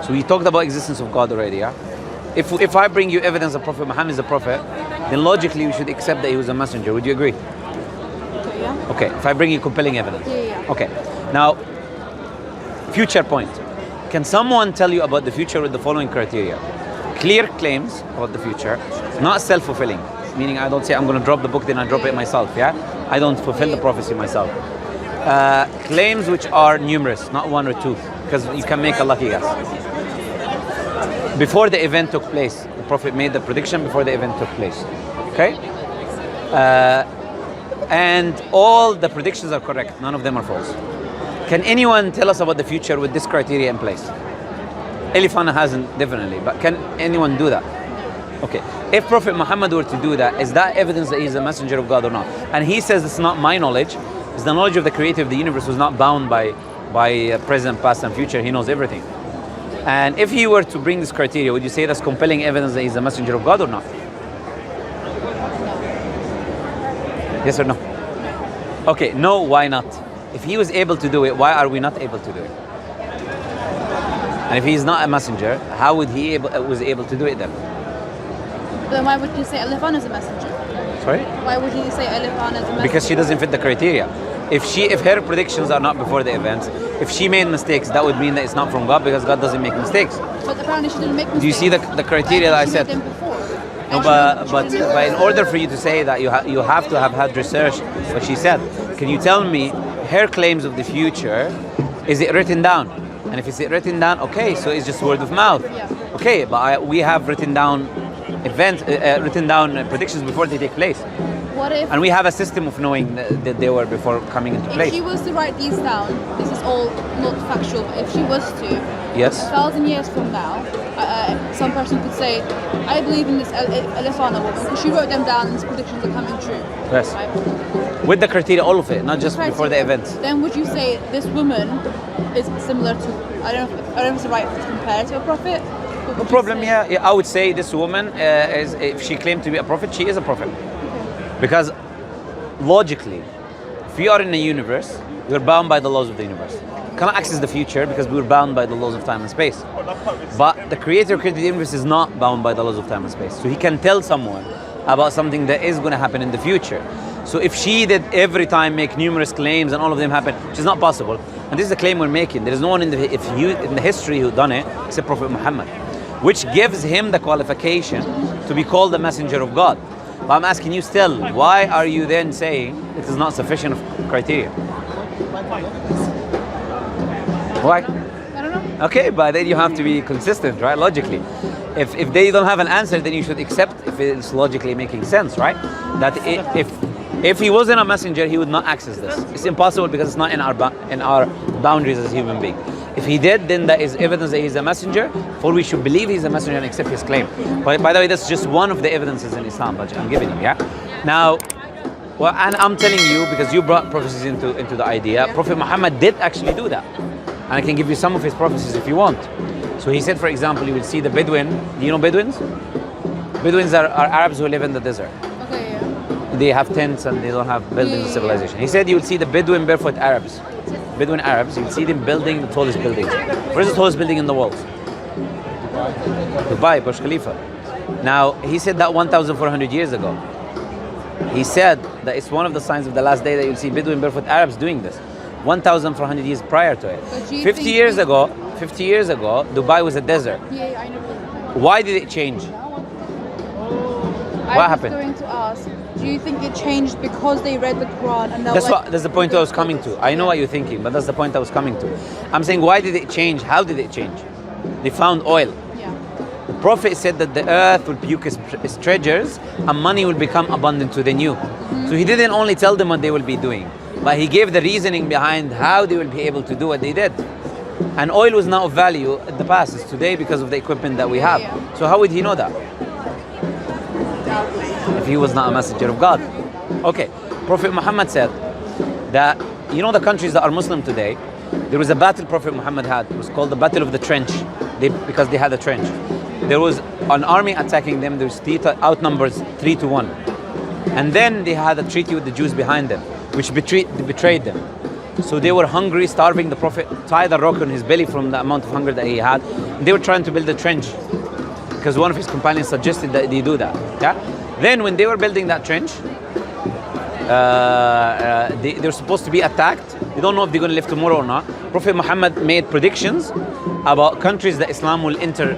So we talked about existence of God already, yeah? If I bring you evidence that Prophet Muhammad is a prophet, then logically you should accept that he was a messenger. Would you agree? Okay, yeah. Okay, if I bring you compelling evidence. Yeah. Okay, now, future point. Can someone tell you about the future with the following criteria? Clear claims about the future, not self-fulfilling. Meaning I don't say I'm going to drop the book, then I drop it myself, yeah? I don't fulfill the prophecy myself. Claims which are numerous, not one or two, because you can make a lucky guess. Before the event took place, the Prophet made the prediction before the event took place, okay? And all the predictions are correct, none of them are false. Can anyone tell us about the future with this criteria in place? Elifana hasn't, definitely, but can anyone do that? Okay, if Prophet Muhammad were to do that, is that evidence that he's a messenger of God or not? And he says it's not my knowledge, it's the knowledge of the creator of the universe who's not bound by present, past and future. He knows everything. And if he were to bring this criteria, would you say that's compelling evidence that he's a messenger of God or not? Yes or no? Okay, no, why not? If he was able to do it, why are we not able to do it? And if he's not a messenger, how would he was able to do it then? Then why would you say Elifan is a messenger? Sorry? Why would he say Elifan is a messenger? Because she doesn't fit the criteria. If her predictions are not before the events, if she made mistakes, that would mean that it's not from God, because God doesn't make mistakes. But apparently she didn't make mistakes. Do you see the criteria that I said? No, but in order for you to say that, you have to have had research what she said. Can you tell me her claims of the future, is it written down? And if it's written down, okay, so it's just word of mouth. Yeah. Okay, but we have written down events, predictions before they take place. What if? And we have a system of knowing that they were before coming into place. If she was to write these down, this is all not factual, but if she was to, yes, 1,000 years from now, some person could say, I believe in this Elefana woman, because she wrote them down and these predictions are coming true. Yes. Right? With the criteria, all of it, not just before the events. Then would you say this woman is similar to, I don't know if it's the right to compare to a prophet? No problem, yeah. I would say this woman, if she claimed to be a prophet, she is a prophet. Because logically, if we are in a universe, we're bound by the laws of the universe. We cannot access the future because we're bound by the laws of time and space. But the creator who created the universe is not bound by the laws of time and space. So he can tell someone about something that is going to happen in the future. So if she did every time make numerous claims and all of them happen, which is not possible, and this is the claim we're making, there is no one in the history who done it except Prophet Muhammad, which gives him the qualification to be called the messenger of God. But I'm asking you still, why are you then saying it is not sufficient criteria? Why? I don't know. Okay, but then you have to be consistent, right? Logically. If they don't have an answer, then you should accept if it's logically making sense, right? That if he wasn't a messenger, he would not access this. It's impossible because it's not in our boundaries as human beings. If he did, then that is evidence that he's a messenger, for we should believe he's a messenger and accept his claim. But by the way, that's just one of the evidences in Islam that I'm giving you, yeah? Now, well, and I'm telling you, because you brought prophecies into the idea, Prophet Muhammad did actually do that. And I can give you some of his prophecies if you want. So he said, for example, you will see the Bedouin. Do you know Bedouins? Bedouins are Arabs who live in the desert. Okay, yeah. They have tents and they don't have buildings of civilization. He said you will see the Bedouin barefoot Arabs. Bedouin Arabs, you'll see them building the tallest buildings. Where's the tallest building in the world? Dubai, Burj Khalifa. Now, he said that 1,400 years ago. He said that it's one of the signs of the last day that you'll see Bedouin barefoot Arabs doing this. 1,400 years prior to it. 50 years ago, Dubai was a desert. Yeah, I know. Why did it change? What happened? I was going to ask, do you think it changed because they read the Quran and that's the point I was coming to. I know what you're thinking, but that's the point I was coming to. I'm saying, why did it change? How did it change? They found oil. Yeah. The Prophet said that the earth will puke its treasures and money will become abundant to the new. So he didn't only tell them what they will be doing, but he gave the reasoning behind how they will be able to do what they did. And oil was not of value in the past. It's today because of the equipment that we have. So how would he know that? If he was not a messenger of God. Okay, Prophet Muhammad said that, you know the countries that are Muslim today, there was a battle Prophet Muhammad had. It was called the Battle of the Trench, because they had a trench. There was an army attacking them. There was outnumbered 3-1. And then they had a treaty with the Jews behind them, which betrayed them. So they were hungry, starving. The Prophet tied a rock on his belly from the amount of hunger that he had. They were trying to build a trench because one of his companions suggested that they do that. Yeah. Then when they were building that trench, they're supposed to be attacked. You don't know if they're going to live tomorrow or not. Prophet Muhammad made predictions about countries that Islam will enter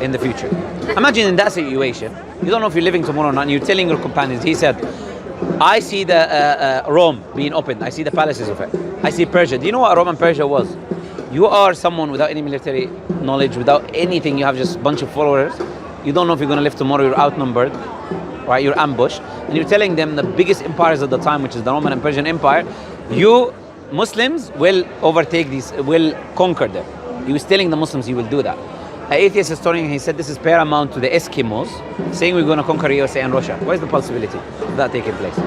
in the future. Imagine in that situation, you don't know if you're living tomorrow or not, and you're telling your companions, he said, I see the Rome being opened. I see the palaces of it. I see Persia. Do you know what Rome and Persia was? You are someone without any military knowledge, without anything. You have just a bunch of followers. You don't know if you're going to live tomorrow. You're outnumbered, right? You're ambushed. And you're telling them the biggest empires of the time, which is the Roman and Persian Empire, you Muslims will overtake these, will conquer them. He was telling the Muslims he will do that. An atheist historian, he said this is paramount to the Eskimos, saying we're going to conquer USA and Russia. What is the possibility of that taking place?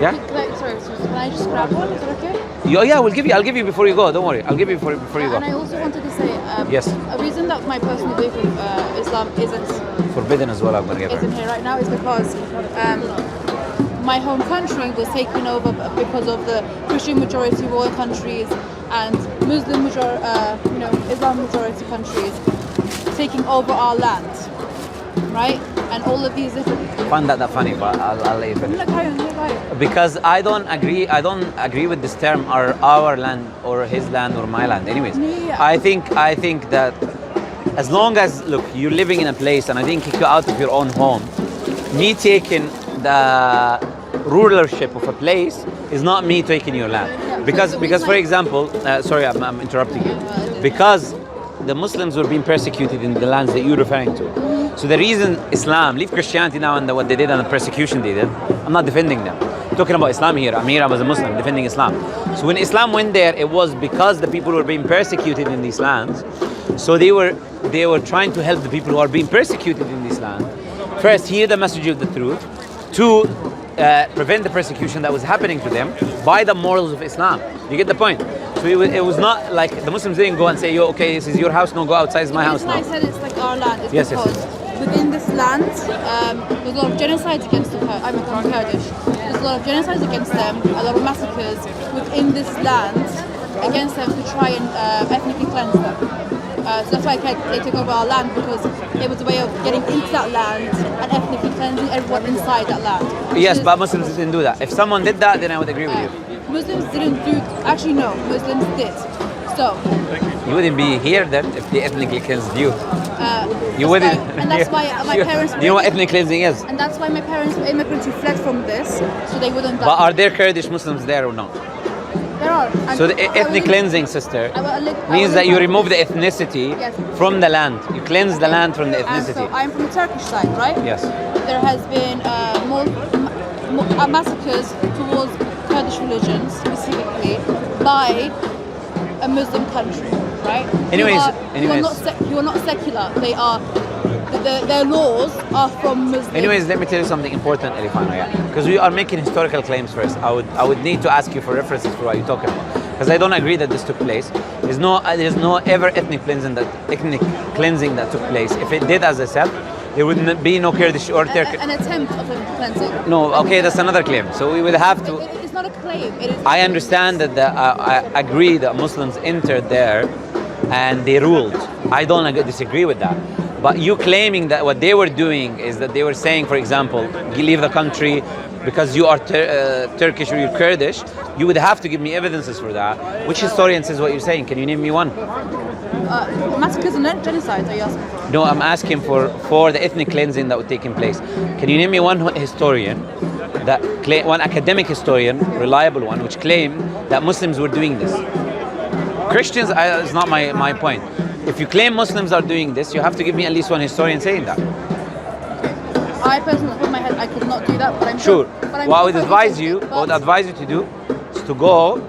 Yeah? Sorry, can I just grab one? Is that okay? Yeah, I'll give you before you go. Don't worry. I'll give you before you go. And I also wanted to say, yes. A reason that my personal belief of Islam isn't forbidden as well, I'm going to get isn't here right now is because my home country was taken over because of the Christian majority royal countries and Muslim Islam majority countries taking over our land, right? And all of these different. I find that funny, but I'll let you finish. No, carry on. Because I don't agree with this term, our land or his land or my land. Anyways, Yeah. I think that as long as, look, you're living in a place and I didn't kick you out of your own home, me taking the rulership of a place is not me taking your land. Because for example, sorry, I'm interrupting you. Because the Muslims were being persecuted in the lands that you're referring to. So the reason Islam, leave Christianity now and what they did and the persecution they did, I'm not defending them. I'm talking about Islam here. I'm here, I was a Muslim defending Islam. So when Islam went there, it was because the people were being persecuted in these lands. So they were trying to help the people who are being persecuted in this land. First, hear the message of the truth. Two, prevent the persecution that was happening to them by the morals of Islam. You get the point? So it was not like the Muslims didn't go and say, "Yo, okay, this is your house, no, go outside, it's my house now." I said it's like our land. It's Yes, because within this land, there's a lot of genocides against the I'm Kurdish. There's a lot of genocides against them, a lot of massacres within this land against them to try and ethnically cleanse them. So that's why they took over our land, because it was a way of getting into that land and ethnically cleansing everyone inside that land. Yes, but Muslims didn't do that. If someone did that, then I would agree with you. Muslims didn't do. Actually, no. Muslims did. So. You wouldn't be here then if they ethnically cleansed you. You wouldn't. And that's why my parents. You know what ethnic cleansing is? And that's why my parents were immigrants who fled from this, so they wouldn't die. But are there Kurdish Muslims there or not? There are. So the ethnic cleansing, sister, means that you remove the ethnicity from the land. You cleanse the land from the ethnicity. So I'm from the Turkish side, right? Yes. There has been more massacres towards Kurdish religion specifically by a Muslim country, right? Anyways, you are not secular. They are. Their laws are from Muslims. Anyways, let me tell you something important, Elifano, yeah? Because we are making historical claims first. I would need to ask you for references for what you're talking about. Because I don't agree that this took place. There's no ever ethnic cleansing that took place. If it did, as I said, there would be no Kurdish or Turkish. An attempt of cleansing. No, okay, that's another claim. So we would have to. It's not a claim. It is. I understand that I agree that Muslims entered there and they ruled. I don't disagree with that. But you claiming that what they were doing is that they were saying, for example, you leave the country because you are Turkish or you're Kurdish, you would have to give me evidences for that. Which historian says what you're saying? Can you name me one? Massacres and genocides, are you asking for? No, I'm asking for the ethnic cleansing that would take place. Can you name me one historian, one academic historian, reliable one, which claimed that Muslims were doing this? Christians is not my point. If you claim Muslims are doing this, you have to give me at least one historian saying that. I personally, off the top of my head, I could not do that, but I'm sure. What I would advise you to do is to go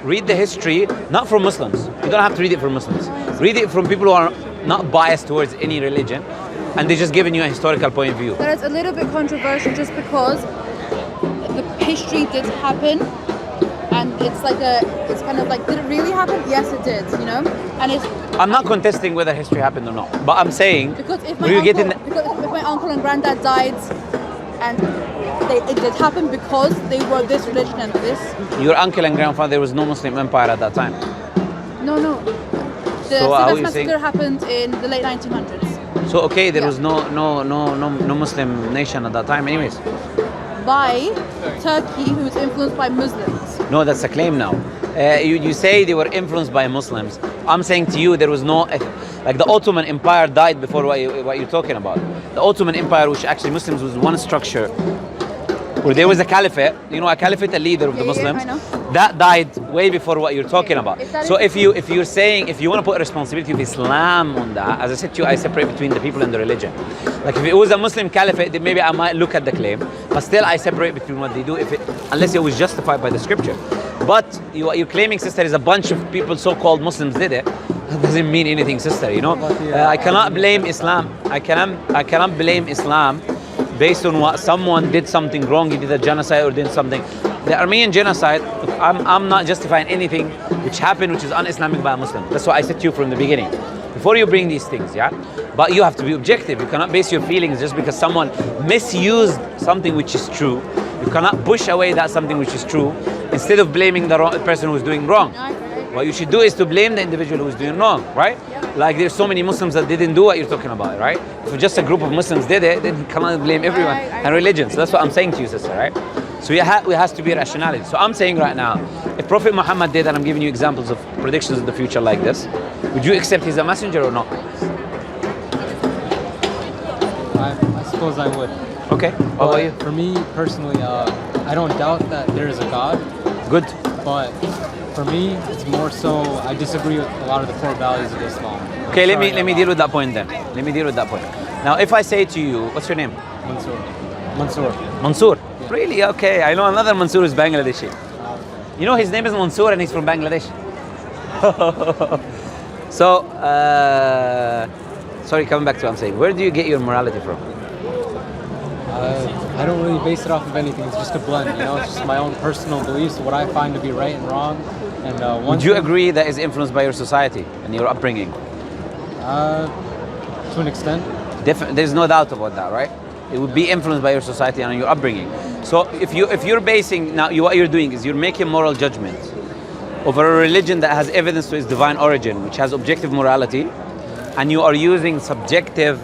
read the history, not from Muslims. You don't have to read it from Muslims. Read it from people who are not biased towards any religion, and they're just giving you a historical point of view. That is a little bit controversial, just because the history did happen. And it's kind of like, did it really happen? Yes, it did, you know? And I'm not contesting whether history happened or not, but I'm saying, because if my uncle and granddad died and it happened because they were this religion and this. Your uncle and grandfather, there was no Muslim empire at that time. No. The So how are you massacre saying? happened in the late 1900s. So okay, there Yeah. was no Muslim nation at that time, anyways. By Turkey, who was influenced by Muslims. No, that's a claim now. You say they were influenced by Muslims. I'm saying to you, there was no, like the Ottoman Empire died before what you're talking about. The Ottoman Empire, which actually Muslims was one structure, where there was a caliphate. You know, a caliphate, a leader of the Muslims. I know. That died way before what you're talking about. If that So is- if you're saying, if you want to put a responsibility of Islam on that, as I said to you, I separate between the people and the religion. Like if it was a Muslim caliphate, then maybe I might look at the claim, but still I separate between what they do, unless it was justified by the scripture. But what you're claiming, sister, is a bunch of people, so-called Muslims, did it. That doesn't mean anything, sister. You know, I cannot blame Islam. I cannot blame Islam based on what someone did something wrong. He did a genocide or did something. The Armenian genocide, I'm not justifying anything which happened which is un-Islamic by a Muslim. That's what I said to you from the beginning. Before you bring these things, yeah? But you have to be objective. You cannot base your feelings just because someone misused something which is true. You cannot push away that something which is true instead of blaming the person who's doing wrong. What you should do is to blame the individual who's doing wrong, right? Like there's so many Muslims that didn't do what you're talking about, right? If just a group of Muslims did it, then you cannot blame everyone and religion. So that's what I'm saying to you, sister, right? So it has to be rationality. So I'm saying right now, if Prophet Muhammad did, and I'm giving you examples of predictions of the future like this, would you accept he's a messenger or not? I suppose I would. Okay. How about you? For me personally, I don't doubt that there is a God, Good. but for me, it's more so I disagree with a lot of the core values of Islam. Okay, let me deal with that point then. Let me deal with that point. Now, if I say to you, what's your name? Mansoor. Mansoor. Really? Okay. I know another Mansoor who's Bangladeshi. You know his name is Mansoor and he's from Bangladesh. So, sorry, coming back to what I'm saying. Where do you get your morality from? I don't really base it off of anything. It's just a blend, you know. It's just my own personal beliefs, what I find to be right and wrong. And Would you agree that is influenced by your society and your upbringing? To an extent. There's no doubt about that, right? It would be influenced by your society and your upbringing. So if you're basing now, what you're doing is you're making moral judgments over a religion that has evidence to its divine origin, which has objective morality, and you are using subjective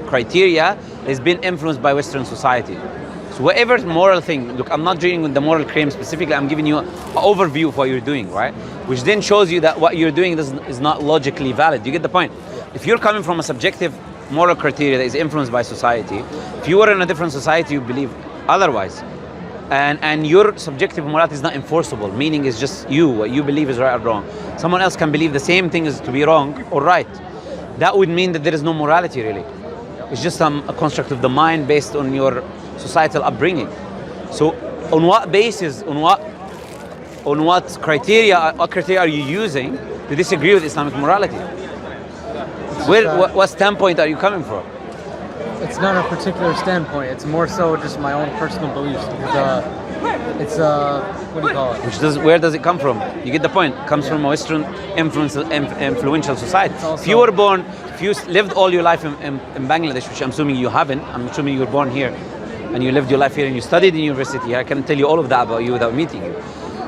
criteria that has been influenced by Western society. So whatever moral thing, look, I'm not dealing with the moral claim specifically, I'm giving you an overview of what you're doing, right? Which then shows you that what you're doing is not logically valid. You get the point? If you're coming from a subjective moral criteria that is influenced by society, if you were in a different society, you believe otherwise. And your subjective morality is not enforceable, meaning it's just you, what you believe is right or wrong. Someone else can believe the same thing is to be wrong or right. That would mean that there is no morality really. It's just a construct of the mind based on your societal upbringing. So on what basis, on what criteria are you using to disagree with Islamic morality? What standpoint are you coming from? It's not a particular standpoint. It's more so just my own personal beliefs. It's what do you call it? Where does it come from? You get the point. It comes from a Western influential society. If you lived all your life in Bangladesh, which I'm assuming you haven't, I'm assuming you were born here, and you lived your life here and you studied in university here, I can tell you all of that about you without meeting you.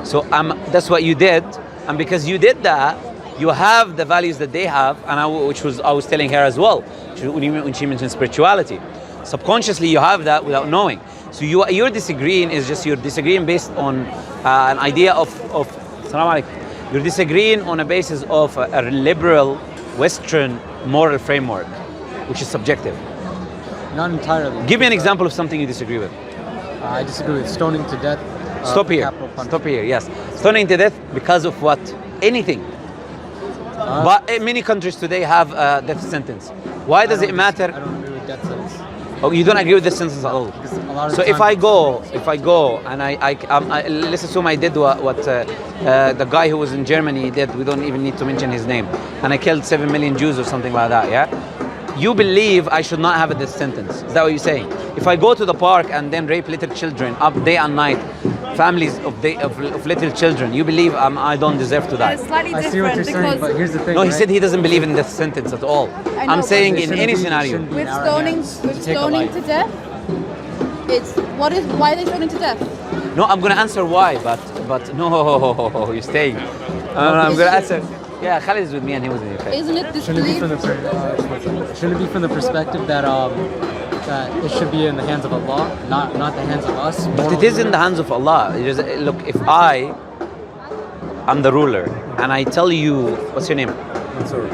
So that's what you did, and because you did that, you have the values that they have, and I was telling her as well, when she mentioned spirituality. Subconsciously, you have that without knowing. So you're disagreeing is just you're disagreeing based on an idea of Assalamu alaikum. You're disagreeing on a basis of a liberal Western moral framework, which is subjective. Not entirely. Give me an example of something you disagree with. I disagree with stoning to death. Stop here. Stop here. Yes, stoning to death because of what? Anything. But many countries today have a death sentence. Why does it matter? I don't agree with death sentence. Oh, you don't agree with the sentence at all. So if I go and let's assume I did what the guy who was in Germany did. We don't even need to mention his name. And I killed 7 million Jews or something like that. Yeah. You believe I should not have a death sentence. Is that what you're saying? If I go to the park and then rape little children up day and night, families of little children, you believe I don't deserve to die? It's slightly I see what you're different saying, but here's the thing. No, he right? said he doesn't believe in death sentence at all. I know, I'm saying but in any scenario. with stoning to death. It's why are they stoning to death? No, I'm going to answer why, but no, you're staying. I'm going to answer. Yeah, Khalid is with me and he was in the UK. Isn't it Shouldn't it be disbelief? shouldn't it be from the perspective that that it should be in the hands of Allah, not the hands of us? But it is in the hands of Allah. Look, if I'm the ruler and I tell you, what's your name?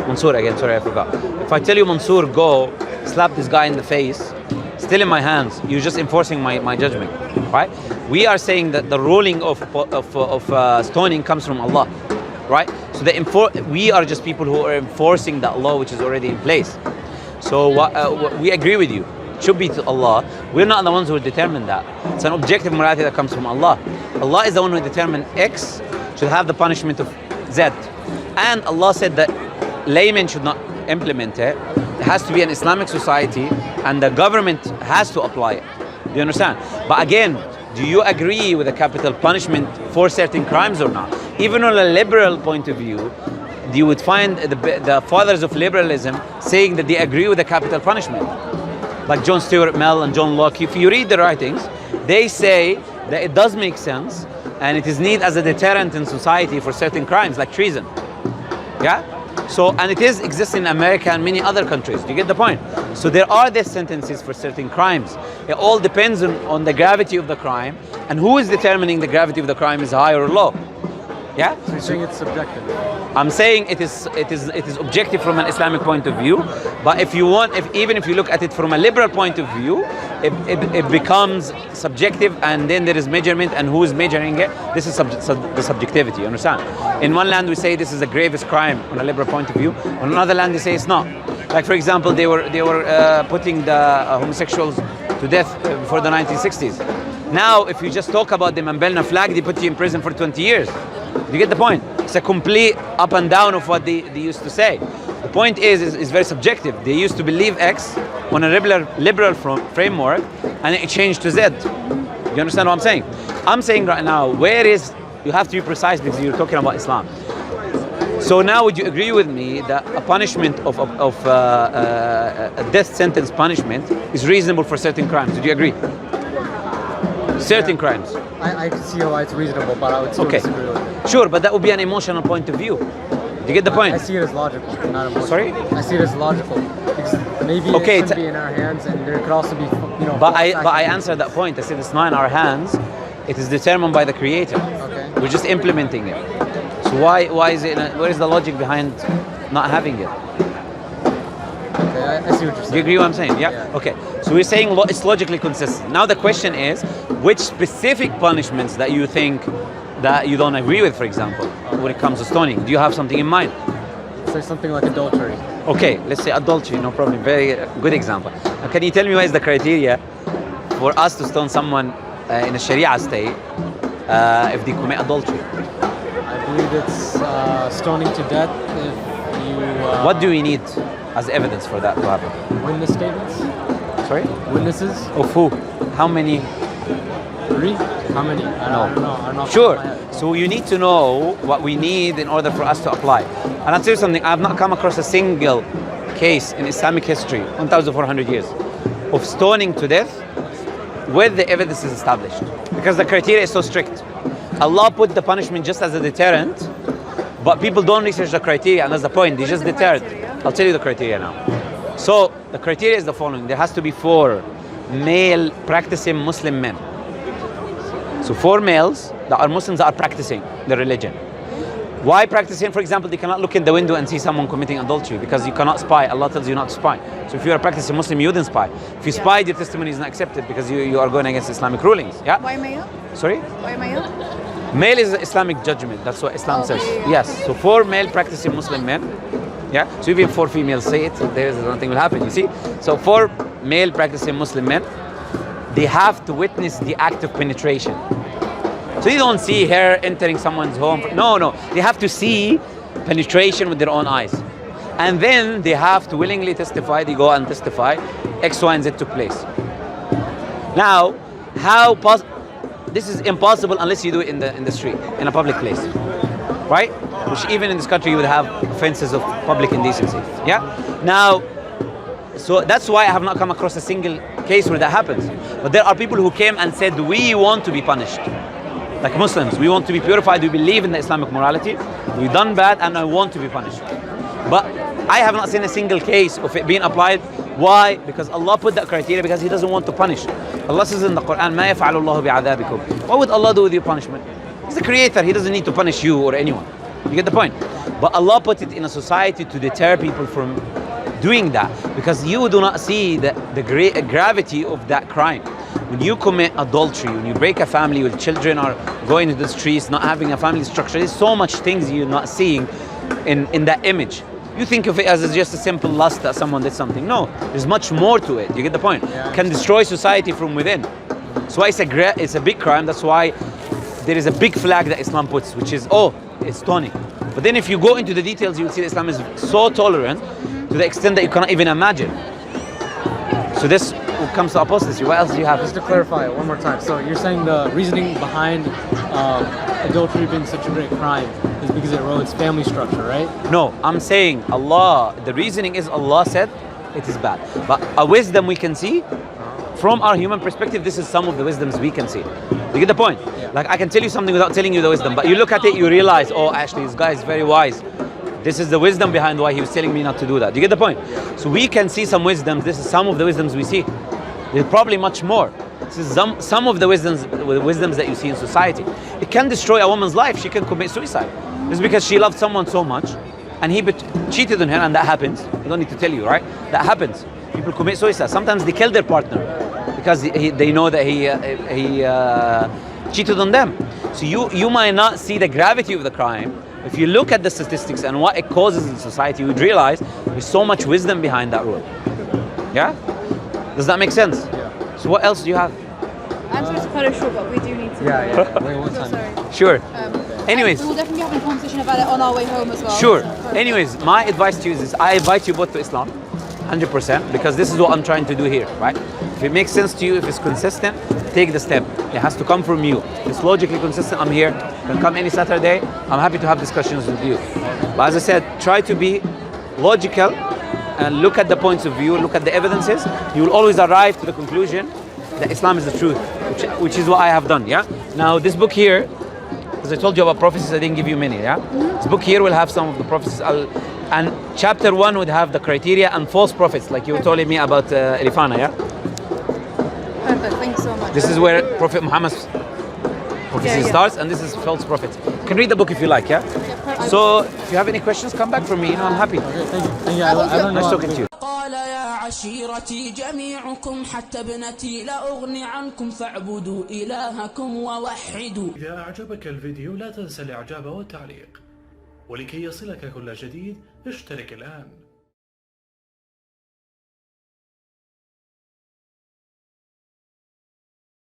Mansoor again, sorry I forgot. If I tell you, Mansoor, go slap this guy in the face, still in my hands, you're just enforcing my judgment, right? We are saying that the ruling of stoning comes from Allah, right? So we are just people who are enforcing that law which is already in place. So we agree with you. It should be to Allah. We're not the ones who determine that. It's an objective morality that comes from Allah. Allah is the one who determined X should have the punishment of Z. And Allah said that laymen should not implement it. It has to be an Islamic society and the government has to apply it. Do you understand? But again, do you agree with the capital punishment for certain crimes or not? Even on a liberal point of view, you would find the fathers of liberalism saying that they agree with the capital punishment. Like John Stuart Mill and John Locke. If you read the writings, they say that it does make sense and it is needed as a deterrent in society for certain crimes like treason. Yeah? So, and it exists in America and many other countries. Do you get the point? So there are death sentences for certain crimes. It all depends on the gravity of the crime and who is determining the gravity of the crime is high or low. Yeah? So you're saying it's subjective? I'm saying it is objective from an Islamic point of view, but if you want, even if you look at it from a liberal point of view, it becomes subjective and then there is measurement and who is measuring it. This is the subjectivity, you understand? In one land we say this is the gravest crime on a liberal point of view, on another land they say it's not. Like for example, they were putting the homosexuals to death before the 1960s. Now if you just talk about them and burn a flag, they put you in prison for 20 years. You get the point? It's a complete up and down of what they used to say. The point is very subjective. They used to believe X on a liberal framework and it changed to Z. You understand what I'm saying? I'm saying right now, you have to be precise because you're talking about Islam. So now would you agree with me that a punishment of a death sentence punishment is reasonable for certain crimes? Would you agree? Certain crimes. I can see why it's reasonable, but I would still disagree with it. Sure, but that would be an emotional point of view. Do you get the point? I see it as logical, not emotional. Sorry? I see it as logical. Because maybe it shouldn't be in our hands, and there could also be, But I answered that point. I said it's not in our hands. It is determined by the Creator. Okay. We're just implementing it. So why is it? Where is the logic behind not having it? Okay, I see what you're saying. Do you agree what I'm saying? Yeah? Okay. So we're saying it's logically consistent. Now the question is, which specific punishments that you think that you don't agree with, for example, when it comes to stoning? Do you have something in mind? Say something like adultery. Okay, let's say adultery, no problem. Very good example. Now, can you tell me what is the criteria for us to stone someone in a Sharia state if they commit adultery? I believe it's stoning to death if you... What do we need as evidence for that to happen? Witness statements? Sorry? Witnesses? Of who? How many? 3? How many? I don't know. I don't know. Sure. So you need to know what we need in order for us to apply. And I'll tell you something, I've not come across a single case in Islamic history, 1,400 years, of stoning to death with the evidence is established. Because the criteria is so strict. Allah put the punishment just as a deterrent, but people don't research the criteria, and that's the point, they just deterred. I'll tell you the criteria now. So the criteria is the following. There has to be 4 male practicing Muslim men. So 4 males that are Muslims that are practicing the religion. Why practicing? For example, they cannot look in the window and see someone committing adultery because you cannot spy. Allah tells you not to spy. So if you are a practicing Muslim, you wouldn't spy. If you spy, your testimony is not accepted because you are going against Islamic rulings. Yeah? Why male? Sorry? Why male? Male is Islamic judgment. That's what Islam says. Yeah. Yes. So 4 male practicing Muslim men. Yeah. So even 4 females say it, there's nothing will happen. You see. So 4 male practicing Muslim men, they have to witness the act of penetration. So you don't see her entering someone's home. No. They have to see penetration with their own eyes, and then they have to willingly testify. They go and testify. X, Y, and Z took place. Now, this is impossible unless you do it in the street, in a public place, right? Which even in this country you would have offenses of public indecency. Yeah. Now, so that's why I have not come across a single case where that happens. But there are people who came and said, we want to be punished. Like Muslims, we want to be purified, we believe in the Islamic morality, we've done bad and I want to be punished. But I have not seen a single case of it being applied. Why? Because Allah put that criteria because He doesn't want to punish. Allah says in the Quran, مَا يَفْعَلُ اللَّهُ بِعَذَابِكُمْ. What would Allah do with your punishment? He's the creator, He doesn't need to punish you or anyone. You get the point? But Allah put it in a society to deter people from doing that, because you do not see the great gravity of that crime. When you commit adultery, when you break a family, when children are going to the streets, not having a family structure, there's so much things you're not seeing in that image. You think of it as just a simple lust that someone did something. No, there's much more to it. You get the point? Yeah. It can destroy society from within. That's why it's a big crime. That's why there is a big flag that Islam puts, which is, it's stoning. But then if you go into the details, you will see that Islam is so tolerant to the extent that you cannot even imagine. So this comes to apostasy. What else do you have? Just to clarify one more time. So you're saying the reasoning behind adultery being such a great crime is because it erodes family structure, right? No, I'm saying the reasoning is Allah said it is bad. But a wisdom we can see, from our human perspective, this is some of the wisdoms we can see. You get the point? Yeah. Like I can tell you something without telling you the wisdom, but you look at it, you realize, actually this guy is very wise. This is the wisdom behind why he was telling me not to do that. Do you get the point? Yeah. So we can see some wisdoms. This is some of the wisdoms we see. There's probably much more. This is some of the wisdoms that you see in society. It can destroy a woman's life. She can commit suicide. It's because she loved someone so much and he cheated on her, and that happens. I don't need to tell you, right? That happens. People commit suicide. Sometimes they kill their partner because they know that he cheated on them. So you might not see the gravity of the crime. If you look at the statistics and what it causes in society, you would realize there's so much wisdom behind that rule. Yeah? Does that make sense? Yeah. So what else do you have? I'm sorry to cut it short, but we do need to. Yeah. Wait one time. Sorry. Sure. Anyways. We'll definitely be having a conversation about it on our way home as well. Sure. Anyways, my advice to you is I invite you both to Islam, 100%, because this is what I'm trying to do here, right? If it makes sense to you, if it's consistent, take the step. It has to come from you. If it's logically consistent, I'm here. You can come any Saturday. I'm happy to have discussions with you. But as I said, try to be logical and look at the points of view, look at the evidences. You will always arrive to the conclusion that Islam is the truth, which is what I have done, yeah? Now, this book here, as I told you about prophecies, I didn't give you many, yeah? This book here will have some of the prophecies. And chapter 1 would have the criteria and false prophets, like you were telling me about Elifana, yeah? Perfect, thank you so much. This is where Prophet Muhammad's prophecy starts, and this is false prophets. You can read the book if you like, yeah? So, if you have any questions, come back from me, I'm happy. Okay, thank you. I don't know. Nice talking to you. قال يا عشيرتي جميعكم حتى ابنتي لا أغني عنكم فاعبدوا إلهكم ووحدوا. إذا أعجبك الفيديو لا تنسى الإعجاب والتعليق، ولكي يصلك كل جديد اشترك الآن.